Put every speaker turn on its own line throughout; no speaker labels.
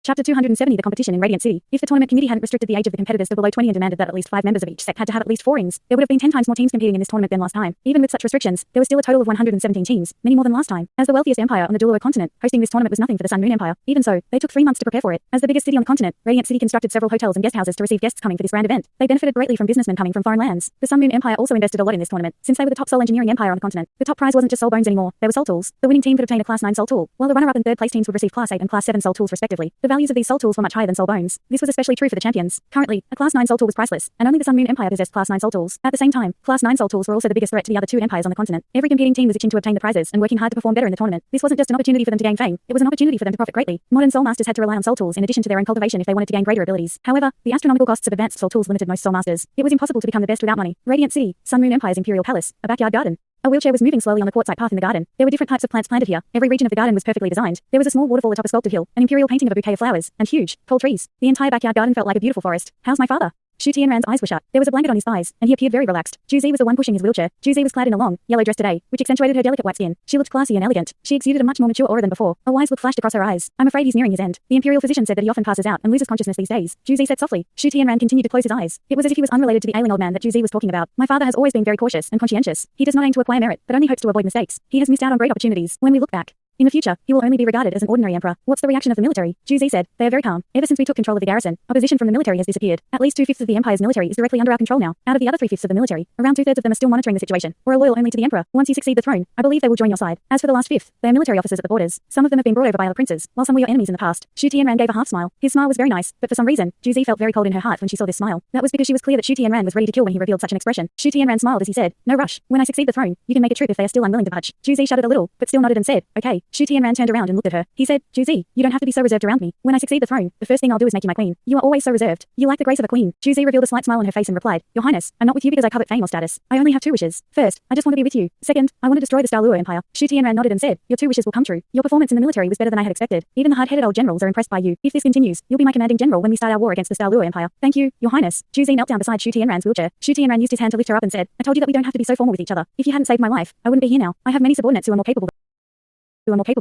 Chapter 270 The competition in Radiant City. If the tournament committee hadn't restricted the age of the competitors to below 20 and demanded that at least 5 members of each sect had to have at least 4 rings, there would have been 10 times more teams competing in this tournament than last time. Even with such restrictions, there was still a total of 117 teams, many more than last time. As the wealthiest empire on the Douluo continent, hosting this tournament was nothing for the Sun Moon Empire. Even so, they took 3 months to prepare for it. As the biggest city on the continent, Radiant City constructed several hotels and guest houses to receive guests coming for this grand event. They benefited greatly from businessmen coming from foreign lands. The Sun Moon Empire also invested a lot in this tournament, since they were the top soul engineering empire on the continent. The top prize wasn't just soul bones anymore, they were soul tools. The winning team could obtain a class 9 soul tool, while the runner-up and third place teams would receive class 8 and class 7 soul tools respectively. The values of these soul tools were much higher than soul bones. This was especially true for the champions. Currently, a class 9 soul tool was priceless, and only the Sun Moon Empire possessed class 9 soul tools. At the same time, class 9 soul tools were also the biggest threat to the other 2 empires on the continent. Every competing team was itching to obtain the prizes and working hard to perform better in the tournament. This wasn't just an opportunity for them to gain fame, it was an opportunity for them to profit greatly. Modern soul masters had to rely on soul tools in addition to their own cultivation if they wanted to gain greater abilities. However, the astronomical costs of advanced soul tools limited most soul masters. It was impossible to become the best without money. Radiant City, Sun Moon Empire's imperial palace, a backyard garden. A wheelchair was moving slowly on the quartzite path in the garden. There were different types of plants planted here. Every region of the garden was perfectly designed. There was a small waterfall atop a sculpted hill, an imperial painting of a bouquet of flowers, and huge, tall trees. The entire backyard garden felt like a beautiful forest. How's my father? Shu Tianran's eyes were shut. There was a blanket on his thighs, and he appeared very relaxed. Juzi was the one pushing his wheelchair. Juzi was clad in a long, yellow dress today, which accentuated her delicate white skin. She looked classy and elegant. She exuded a much more mature aura than before. A wise look flashed across her eyes. I'm afraid he's nearing his end. The imperial physician said that he often passes out and loses consciousness these days. Juzi said softly. Shu Tianran continued to close his eyes. It was as if he was unrelated to the ailing old man that Juzi was talking about. My father has always been very cautious and conscientious. He does not aim to acquire merit, but only hopes to avoid mistakes. He has missed out on great opportunities. When we look back, in the future, he will only be regarded as an ordinary emperor. What's the reaction of the military? Juzi said. They are very calm. Ever since we took control of the garrison, opposition from the military has disappeared. At least 2/5 of the empire's military is directly under our control now. Out of the other 3/5 of the military, around 2/3 of them are still monitoring the situation, or are loyal only to the emperor. Once you succeed the throne, I believe they will join your side. As for the last 5th, they are military officers at the borders. Some of them have been brought over by other princes, while some were your enemies in the past. Shu Tianran gave a half smile. His smile was very nice, but for some reason, Juzi felt very cold in her heart when she saw this smile. That was because she was clear that Shu Tianran was ready to kill when he revealed such an expression. Shu Tianran smiled as he said, "No rush. When I succeed the throne, you can make a trip if they are still unwilling to budge." Juzi shuddered a little, but still nodded and said, "Okay." Shu Tianran turned around and looked at her. He said, "Juzi, you don't have to be so reserved around me. When I succeed the throne, the first thing I'll do is make you my queen. You are always so reserved. You lack the grace of a queen." Juzi revealed a slight smile on her face and replied, "Your Highness, I'm not with you because I covet fame or status. I only have 2 wishes. First, I just want to be with you. Second, I want to destroy the Dalu Empire." Shu Tianran nodded and said, "Your 2 wishes will come true. Your performance in the military was better than I had expected. Even the hard-headed old generals are impressed by you. If this continues, you'll be my commanding general when we start our war against the Dalu Empire." "Thank you, Your Highness." Juzi knelt down beside Shu Tianran's wheelchair. Shu Tianran used his hand to lift her up and said, "I told you that we don't have to be so formal with each other. If you hadn't saved my life, I wouldn't be here now. I have many subordinates who are more capable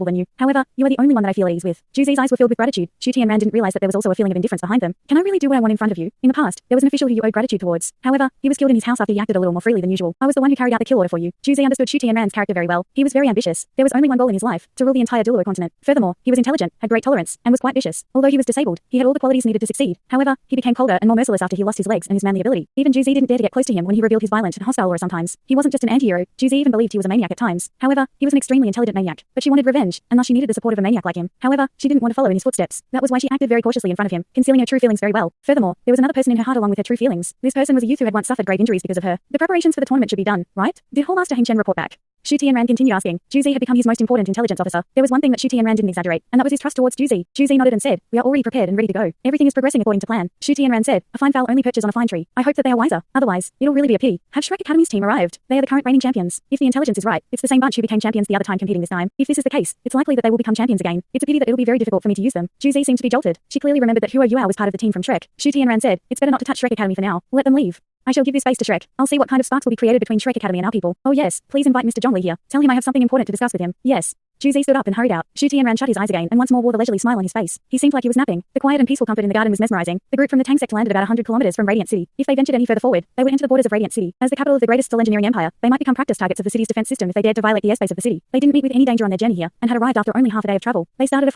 than you. However, you are the only one that I feel at ease with." Juzi's eyes were filled with gratitude. Shu Tianran didn't realize that there was also a feeling of indifference behind them. "Can I really do what I want in front of you? In the past, there was an official who you owed gratitude towards. However, he was killed in his house after he acted a little more freely than usual. I was the one who carried out the kill order for you." Juzi understood Shu Tianran's character very well. He was very ambitious. There was only one goal in his life, to rule the entire Douluo continent. Furthermore, he was intelligent, had great tolerance, and was quite vicious. Although he was disabled, he had all the qualities needed to succeed. However, he became colder and more merciless after he lost his legs and his manly ability. Even Juzi didn't dare to get close to him when he revealed his violent and hostile aura sometimes. He wasn't just an anti-hero. Juzi even believed he was a maniac at times. However, he was an extremely intelligent maniac. But she wanted revenge, and thus she needed the support of a maniac like him. However, she didn't want to follow in his footsteps. That was why she acted very cautiously in front of him, concealing her true feelings very well. Furthermore, there was another person in her heart along with her true feelings. This person was a youth who had once suffered grave injuries because of her. The preparations for the tournament should be done, right? Did Hallmaster Heng Chen report back? Shu Tianran continued asking. Juzi had become his most important intelligence officer. There was one thing that Shu Tianran didn't exaggerate, and that was his trust towards Juzi. Juzi nodded and said, "We are already prepared and ready to go. Everything is progressing according to plan." Shu Tianran said, "A fine fowl only perches on a fine tree. I hope that they are wiser. Otherwise, it'll really be a pity." Have Shrek Academy's team arrived? They are the current reigning champions. If the intelligence is right, it's the same bunch who became champions the other time competing this time. If this is the case, it's likely that they will become champions again. It's a pity that it'll be very difficult for me to use them. Juzi seemed to be jolted. She clearly remembered that Huo Yuao was part of the team from Shrek. Shu Tianran said, "It's better not to touch Shrek Academy for now. Let them leave. I shall give this space to Shrek. I'll see what kind of sparks will be created between Shrek Academy and our people. Oh yes, please invite Mr. Zhongli here. Tell him I have something important to discuss with him." "Yes." Juzi stood up and hurried out. Shu Tianran shut his eyes again and once more wore the leisurely smile on his face. He seemed like he was napping. The quiet and peaceful comfort in the garden was mesmerizing. The group from the Tang Sect landed about 100 kilometers from Radiant City. If they ventured any further forward, they would enter the borders of Radiant City. As the capital of the greatest soul engineering empire, they might become practice targets of the city's defense system if they dared to violate the airspace of the city. They didn't meet with any danger on their journey here, and had arrived after only half a day of travel. They started a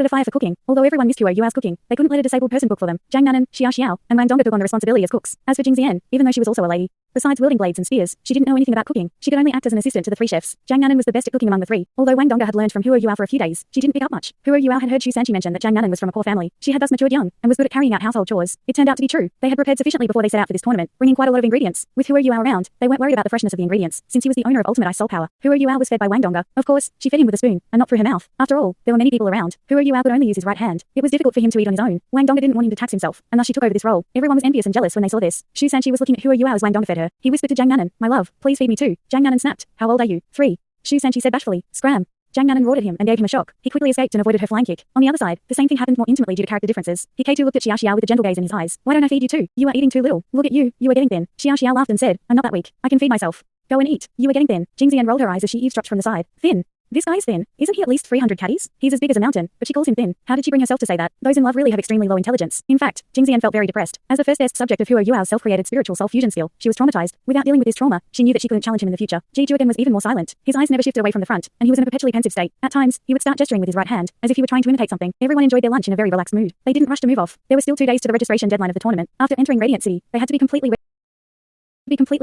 fire for cooking. Although everyone missed Huo Yuao's cooking, they couldn't let a disabled person cook for them. Zhang Nanan, Xia Xiao, and Wang Dongda took on the responsibility as cooks. As for Jing Zian, even though she was also a lady, besides wielding blades and spears, she didn't know anything about cooking. She could only act as an assistant to the 3 chefs. Zhang Nanan was the best at cooking among the 3. Although Wang Dongda had learned from Huo Yuao for a few days, she didn't pick up much. Huo Yuao had heard Xu Sanqi mention that Zhang Nanan was from a poor family. She had thus matured young, and was good at carrying out household chores. It turned out to be true. They had prepared sufficiently before they set out for this tournament, bringing quite a lot of ingredients. With Huo Yuao around, they weren't worried about the freshness of the ingredients, since he was the owner of ultimate ice soul power. Huo Yuao was fed by Wang Dongda. Of course, she fed him with a spoon, and not through her mouth. After all, there were many people around. Huo Yuao could only use his right hand. It was difficult for him to eat on his own. Wang Dongda didn't want him to tax himself, and thus she took over this role. Everyone was envious and jealous when they saw this. Xu Sanqi was looking at Huo Yuao as Wang Dongda fed her. He whispered to Zhang Nanan, "My love, please feed me too." Zhang Nanan snapped. "How old are you?" "3." Xu Sanqi said bashfully, "Scram." Zhang Nanan roared at him and gave him a shock. He quickly escaped and avoided her flying kick. On the other side, the same thing happened more intimately due to character differences. He K2 looked at Xia Xiao with a gentle gaze in his eyes. "Why don't I feed you too? You are eating too little. Look at you, you are getting thin." Xia Xiao laughed and said, "I'm not that weak. I can feed myself." "Go and eat. You are getting thin." Jing Zian rolled her eyes as she eavesdropped from the side. "Thin." This guy's thin. Isn't he at least 300 caddies? He's as big as a mountain, but she calls him thin. How did she bring herself to say that? Those in love really have extremely low intelligence. In fact, Jingxian felt very depressed. As the first best subject of Huo Yuao's self-created spiritual self-fusion skill, she was traumatized. Without dealing with this trauma, she knew that she couldn't challenge him in the future. Ji Juogen was even more silent. His eyes never shifted away from the front, and he was in a perpetually pensive state. At times, he would start gesturing with his right hand, as if he were trying to imitate something. Everyone enjoyed their lunch in a very relaxed mood. They didn't rush to move off. There were still 2 days to the registration deadline of the tournament. After entering Radiant City, they had to be completely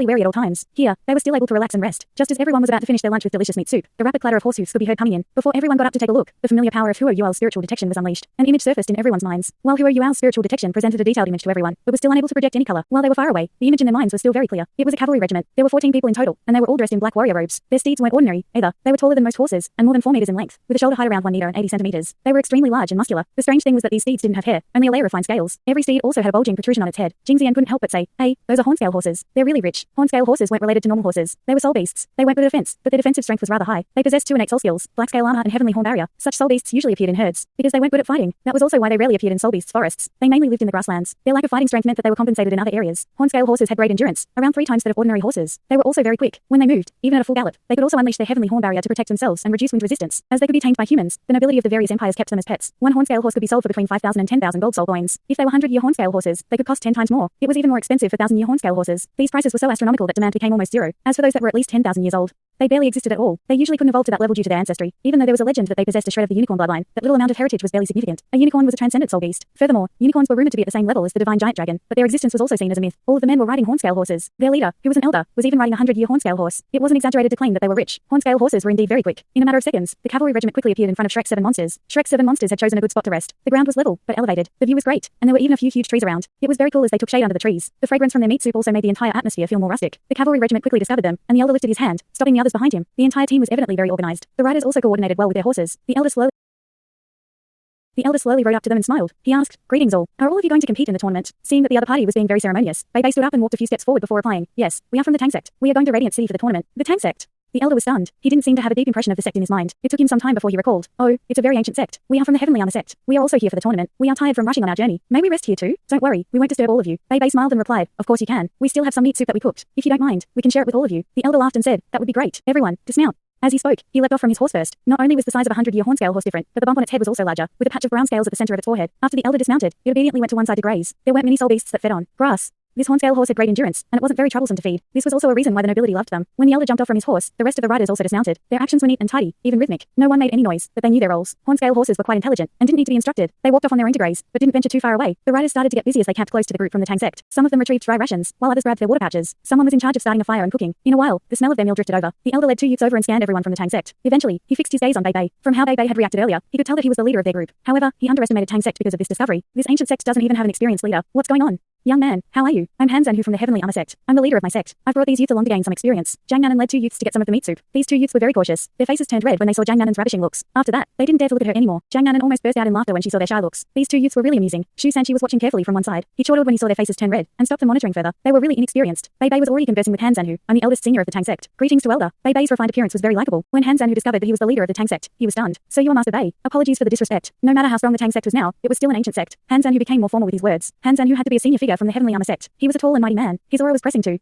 wary at all times. Here, they were still able to relax and rest. Just as everyone was about to finish their lunch with delicious meat soup, the rapid clatter of horse hooves could be heard coming in. Before everyone got up to take a look, the familiar power of Huo Yuao's spiritual detection was unleashed. An image surfaced in everyone's minds. While Huo Yuao's spiritual detection presented a detailed image to everyone, it was still unable to project any color. While they were far away, the image in their minds was still very clear. It was a cavalry regiment. There were 14 people in total, and they were all dressed in black warrior robes. Their steeds weren't ordinary, either. They were taller than most horses, and more than 4 meters in length, with a shoulder height around 1 meter and 80 centimeters. They were extremely large and muscular. The strange thing was that these steeds didn't have hair, only a layer of fine scales. Every steed also had a bulging protrusion on its head. Jingxian couldn't help but say, "Hey, those are hornscale horses. They're really rich." Hornscale horses weren't related to normal horses. They were soul beasts. They weren't good at defense, but their defensive strength was rather high. They possessed 2 innate soul skills, black scale armor and heavenly horn barrier. Such soul beasts usually appeared in herds, because they weren't good at fighting. That was also why they rarely appeared in soul beasts forests. They mainly lived in the grasslands. Their lack of fighting strength meant that they were compensated in other areas. Hornscale horses had great endurance, around 3 times that of ordinary horses. They were also very quick. When they moved, even at a full gallop, they could also unleash their heavenly horn barrier to protect themselves and reduce wind resistance. As they could be tamed by humans, the nobility of the various empires kept them as pets. One hornscale horse could be sold for between 5,000 and 10,000 gold soul coins. If they were 100-year hornscale horses, they could cost 10 times more. It was even more expensive for 1,000-year hornscale horses. These prices were so astronomical that demand became almost zero. As for those that were at least 10,000 years old, they barely existed at all. They usually couldn't evolve to that level due to their ancestry, even though there was a legend that they possessed a shred of the unicorn bloodline. That little amount of heritage was barely significant. A unicorn was a transcendent soul beast. Furthermore, unicorns were rumored to be at the same level as the divine giant dragon, but their existence was also seen as a myth. All of the men were riding hornscale horses. Their leader, who was an elder, was even riding a 100-year hornscale horse. It wasn't exaggerated to claim that they were rich. Hornscale horses were indeed very quick. In a matter of seconds, the cavalry regiment quickly appeared in front of Shrek's 7 monsters. Shrek's 7 monsters had chosen a good spot to rest. The ground was level, but elevated. The view was great, and there were even a few huge trees around. It was very cool as they took shade under the trees. The fragrance from their meat soup also made the entire atmosphere feel more rustic. The cavalry regiment quickly discovered them, and the elder lifted his hand, stopping the others behind him. The entire team was evidently very organized. The riders also coordinated well with their horses. The elder slowly rode up to them and smiled. He asked, "Greetings all. Are all of you going to compete in the tournament?" Seeing that the other party was being very ceremonious, Bei stood up and walked a few steps forward before replying, "Yes, we are from the Tang Sect. We are going to Radiant City for the tournament." The Tang Sect? The elder was stunned. He didn't seem to have a deep impression of the sect in his mind. It took him some time before he recalled, "Oh, it's a very ancient sect. We are from the Heavenly Honor sect. We are also here for the tournament. We are tired from rushing on our journey. May we rest here too? Don't worry, we won't disturb all of you." Bei smiled and replied, "Of course you can. We still have some meat soup that we cooked. If you don't mind, we can share it with all of you." The elder laughed and said, "That would be great. Everyone, dismount." As he spoke, he leapt off from his horse first. Not only was the size of a 100-year hornscale horse different, but the bump on its head was also larger, with a patch of brown scales at the center of its forehead. After the elder dismounted, it obediently went to one side to graze. There weren't many soul beasts that fed on grass. This hornscale horse had great endurance, and it wasn't very troublesome to feed. This was also a reason why the nobility loved them. When the elder jumped off from his horse, the rest of the riders also dismounted. Their actions were neat and tidy, even rhythmic. No one made any noise, but they knew their roles. Hornscale horses were quite intelligent, and didn't need to be instructed. They walked off on their own to graze, but didn't venture too far away. The riders started to get busy as they camped close to the group from the Tang Sect. Some of them retrieved dry rations, while others grabbed their water pouches. Someone was in charge of starting a fire and cooking. In a while, the smell of their meal drifted over. The elder led 2 youths over and scanned everyone from the Tang Sect. Eventually, he fixed his gaze on Bei. From how Bei had reacted earlier, he could tell that he was the leader of their group. However, he underestimated Tang Sect because of this discovery. This ancient sect doesn't even have an experienced leader. What's going on? "Young man, how are you? I'm Han Zanhu from the Heavenly Honor Sect. I'm the leader of my sect. I've brought these youths along to gain some experience." Jiang Nanan led 2 youths to get some of the meat soup. These 2 youths were very cautious. Their faces turned red when they saw Jiang Nanan's ravishing looks. After that, they didn't dare to look at her anymore. Jiang Nanan almost burst out in laughter when she saw their shy looks. These 2 youths were really amusing. Shu Sanchi was watching carefully from one side. He chortled when he saw their faces turn red, and stopped them monitoring further. They were really inexperienced. Bei was already conversing with Han Zanhu. I'm the eldest senior of the Tang Sect. Greetings to elder. Bei's refined appearance was very likable. When Han Zanhu discovered that he was the leader of the Tang Sect, he was stunned. "So you are Master Bei. Apologies for the disrespect." No matter how strong the Tang Sect was now, it was still an ancient sect. Han Zanhu became more formal with his words. Han Zanhu had to be a senior figure from the Heavenly Honor Sect. He was a tall and mighty man. His aura was pressing to.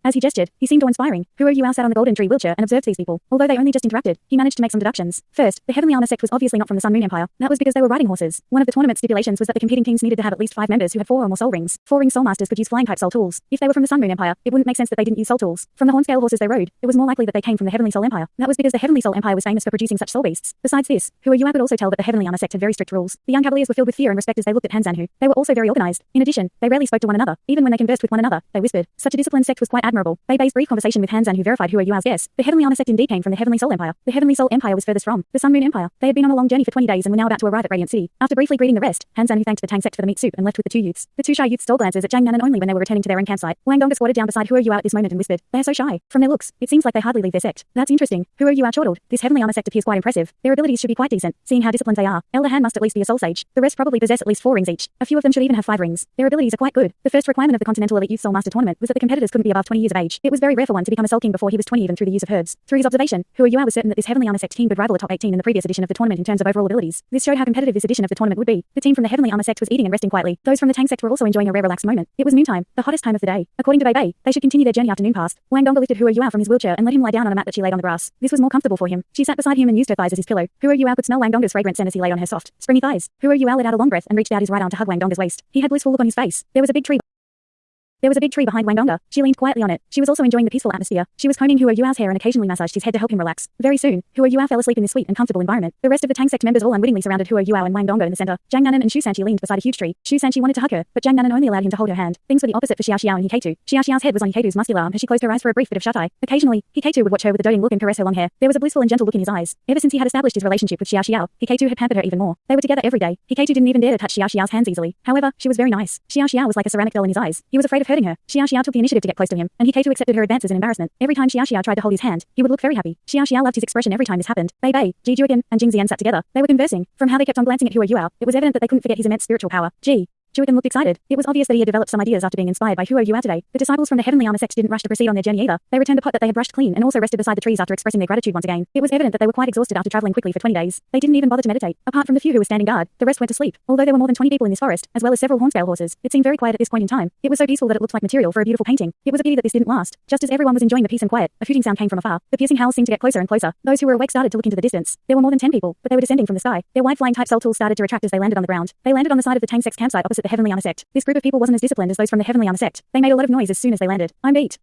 As he gestured, he seemed awe-inspiring. Huo Yuao sat on the golden tree wheelchair and observed these people. Although they only just interacted, he managed to make some deductions. First, the Heavenly Honor Sect was obviously not from the Sun Moon Empire. That was because they were riding horses. One of the tournament stipulations was that the competing kings needed to have at least 5 members who had 4 or more soul rings. 4-ring soul masters could use flying-type soul tools. If they were from the Sun Moon Empire, it wouldn't make sense that they didn't use soul tools. From the hornscale horses they rode, it was more likely that they came from the Heavenly Soul Empire. That was because the Heavenly Soul Empire was famous for producing such soul beasts. Besides this, Huo Yuao could also tell that the Heavenly Honor Sect had very strict rules. The young cavaliers were filled with fear and respect as they looked at Han Zanhu. They were also very organized. In addition, they rarely spoke to one another. Even when they conversed with one another, they whispered. Such a disciplined sect was quite admirable. Bei's brief conversation with Han Zanhu verified Huo Yuao's guess. The Heavenly Honor Sect indeed came from the Heavenly Soul Empire. The Heavenly Soul Empire was furthest from the Sun Moon Empire. They had been on a long journey for 20 days and were now about to arrive at Radiant City. After briefly greeting the rest, Han Zanhu thanked the Tang Sect for the meat soup and left with the 2 youths. The 2 shy youths stole glances at Jiang Nanan only when they were returning to their own campsite. Wang Dongga squatted down beside Huo Yuao at this moment and whispered, "They are so shy. From their looks, it seems like they hardly leave their sect." "That's interesting." Huo Yuao chortled. "This Heavenly Honor Sect appears quite impressive. Their abilities should be quite decent, seeing how disciplined they are. Elder Han must at least be a soul sage. The rest probably possess at least 4 rings each. A few of them should even have 5 rings. Their abilities are quite good." The first requirement of the Continental Elite Youth Soul Master Tournament was that the competitors couldn't couldn't be above 20 years of age. It was very rare for one to become a Soul King before he was 20 even through the use of herbs. Through his observation, Huo was certain that this heavenly armor sect team could rival a top 18 in the previous edition of the tournament in terms of overall abilities. This showed how competitive this edition of the tournament would be. The team from the heavenly armor sect was eating and resting quietly. Those from the Tang sect were also enjoying a rare relaxed moment. It was noontime, the hottest time of the day. According to Bei, they should continue their journey after noon passed. Wang Dongba lifted Huo from his wheelchair and let him lie down on a mat that she laid on the grass. This was more comfortable for him. She sat beside him and used her thighs as his pillow. Huo could smell Wang Dongba's fragrant scent as he laid on her soft, springy thighs. Huo let out a long breath and reached out his right arm to hug Wang Dongba's waist. He had blissful look on his face. There was a big tree behind Wang Dongba. She leaned quietly on it. She was also enjoying the peaceful atmosphere. She was combing Huo's hair and occasionally massaged his head to help him relax. Very soon, Huo fell asleep in this sweet and comfortable environment. The rest of the Tang sect members all unwittingly surrounded Huo and Wang Dongba in the center. Zhang Nanan and Shu Sanqi leaned beside a huge tree. Shu Sanqi wanted to hug her, but Zhang Nanan only allowed him to hold her hand. Things were the opposite for Xiao and Hikeitu. Xiao's head was on Hikeitu's muscular arm as she closed her eyes for a brief bit of shut-eye. Occasionally, Hikeitu would watch her with a doting look and caress her long hair. There was a blissful and gentle look in his eyes. Ever since he had established his relationship with Xiao, Hikeitu had pampered her even more. They were together every day. Hikeitu didn't even dare to touch Xiao's hands easily. However, she was very nice. Xiao was like a ceramic doll in his eyes. He was afraid of hurting her. Xiao took the initiative to get close to him, and Hikeitu accepted her advances in embarrassment. Every time Xiao tried to hold his hand, he would look very happy. Xiao loved his expression every time this happened. Bei, Ji Juogan, and Jing Zian sat together. They were conversing. From how they kept on glancing at Huo, it was evident that they couldn't forget his immense spiritual power. Ji Juogan looked excited. It was obvious that he had developed some ideas after being inspired by Huo today. The disciples from the heavenly armor sect didn't rush to proceed on their journey either. They returned a pot that they had brushed clean and also rested beside the trees after expressing their gratitude once again. It was evident that they were quite exhausted after traveling quickly for 20 days. They didn't even bother to meditate. Apart from the few who were standing guard, the rest went to sleep. Although there were more than 20 people in this forest, as well as several hornscale horses, it seemed very quiet at this point in time. It was so peaceful that it looked like material for a beautiful painting. It was a pity that this didn't last. Just as everyone was enjoying the peace and quiet, a hooting sound came from afar. The piercing howls seemed to get closer and closer. Those who were awake started to look into the distance. There were more than 10 people, but they were descending from the sky. Their wide flying type soul tools started to retract as they landed on the ground. They landed on the side of the Tang sect's campsite opposite the heavenly armor sect. This group of people wasn't as disciplined as those from the heavenly armor sect. They made a lot of noise as soon as they landed. I'm beat.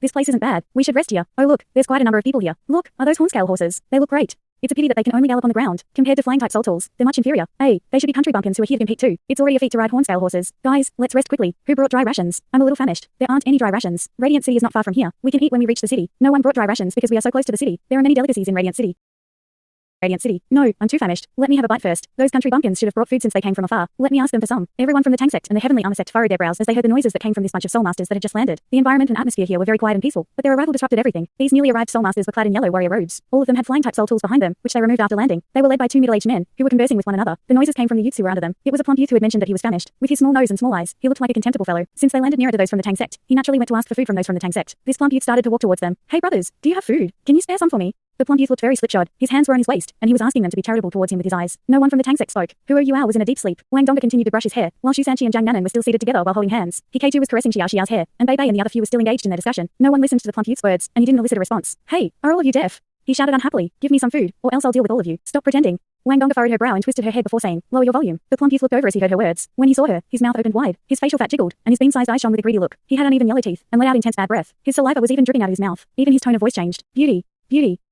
This place isn't bad. We should rest here. Oh look, there's quite a number of people here. Look, are those hornscale horses? They look great. It's a pity that they can only gallop on the ground. Compared to flying type soul tools, they're much inferior. Hey, they should be country bumpkins who are here to compete too. It's already a feat to ride hornscale horses. Guys, let's rest quickly. Who brought dry rations? I'm a little famished. There aren't any dry rations. Radiant City is not far from here. We can eat when we reach the city. No one brought dry rations because we are so close to the city. There are many delicacies in Radiant City. No, I'm too famished. Let me have a bite first. Those country bumpkins should have brought food since they came from afar. Let me ask them for some. Everyone from the Tang sect and the heavenly armor sect furrowed their brows as they heard the noises that came from this bunch of soul masters that had just landed. The environment and atmosphere here were very quiet and peaceful, but their arrival disrupted everything. These newly arrived soul masters were clad in yellow warrior robes. All of them had flying type soul tools behind them, which they removed after landing. They were led by two middle-aged men, who were conversing with one another. The noises came from the youths who were under them. It was a plump youth who had mentioned that he was famished. With his small nose and small eyes, he looked like a contemptible fellow. Since they landed nearer to those from the Tang sect, he naturally went to ask for food from those from the Tang sect. This plump youth started to walk towards them. Hey brothers, do you have food? Can you spare some for me? The plump youth looked very slipshod. His hands were on his waist, and he was asking them to be charitable towards him with his eyes. No one from the Tang sect spoke. Huo was in a deep sleep. Wang Dongba continued to brush his hair, while Shu Sanqi and Zhang Nanan were still seated together while holding hands. Hikeitu was caressing Xiao's hair, and Bei and the other few were still engaged in their discussion. No one listened to the plump youth's words, and he didn't elicit a response. Hey, are all of you deaf? He shouted unhappily. Give me some food, or else I'll deal with all of you. Stop pretending. Wang Dongba furrowed her brow and twisted her head before saying, lower your volume. The plump youth looked over as he heard her words. When he saw her, his mouth opened wide. His facial fat jiggled, and his bean-sized eyes shone with a greedy look. He had uneven yellow teeth, and let out intense bad breath. His saliva was even dripping out of his mouth. Even his tone of voice changed. Beauty.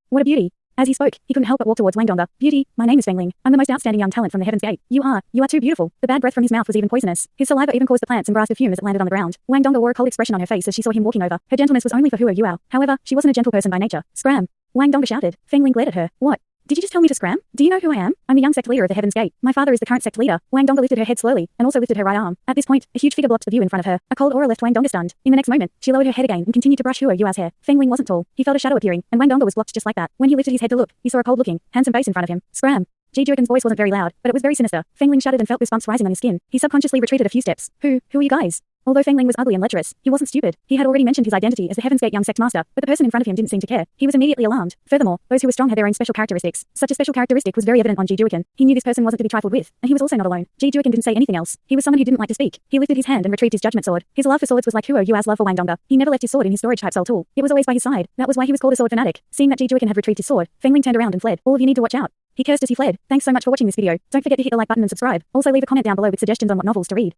What a beauty. As he spoke, he couldn't help but walk towards Wang Dongba. Beauty, my name is Fengling. I'm the most outstanding young talent from the Heaven's Gate. You are too beautiful. The bad breath from his mouth was even poisonous. His saliva even caused the plants and grass of fume as it landed on the ground. Wang Dongba wore a cold expression on her face as she saw him walking over. Her gentleness was only for Huo. However, she wasn't a gentle person by nature. Scram. Wang Dongba shouted. Fengling glared at her. What? Did you just tell me to scram? Do you know who I am? I'm the young sect leader of the Heaven's Gate. My father is the current sect leader. Wang Dongba lifted her head slowly, and also lifted her right arm. At this point, a huge figure blocked the view in front of her. A cold aura left Wang Dongba stunned. In the next moment, she lowered her head again and continued to brush Huo's hair. Fengling wasn't tall. He felt a shadow appearing, and Wang Dongba was blocked just like that. When he lifted his head to look, he saw a cold-looking, handsome face in front of him. Scram. Ji Juogan's voice wasn't very loud, but it was very sinister. Fengling shuddered and felt goosebumps rising on his skin. He subconsciously retreated a few steps. Who are you guys? Although Fengling was ugly and lecherous, he wasn't stupid. He had already mentioned his identity as the Heaven's Gate young sect master, but the person in front of him didn't seem to care. He was immediately alarmed. Furthermore, those who were strong had their own special characteristics. Such a special characteristic was very evident on Ji Juogan. He knew this person wasn't to be trifled with, and he was also not alone. Ji Juogan didn't say anything else. He was someone who didn't like to speak. He lifted his hand and retrieved his judgment sword. His love for swords was like Huo's love for Wang Dongba. He never left his sword in his storage type soul tool. It was always by his side. That was why he was called a sword fanatic. Seeing that Ji Juogan had retrieved his sword, Fengling turned around and fled. All of you need to watch out. He cursed as he fled. Thanks so much for watching this video. Don't forget to hit the like button and subscribe. Also leave a comment down below with suggestions on what novels to read.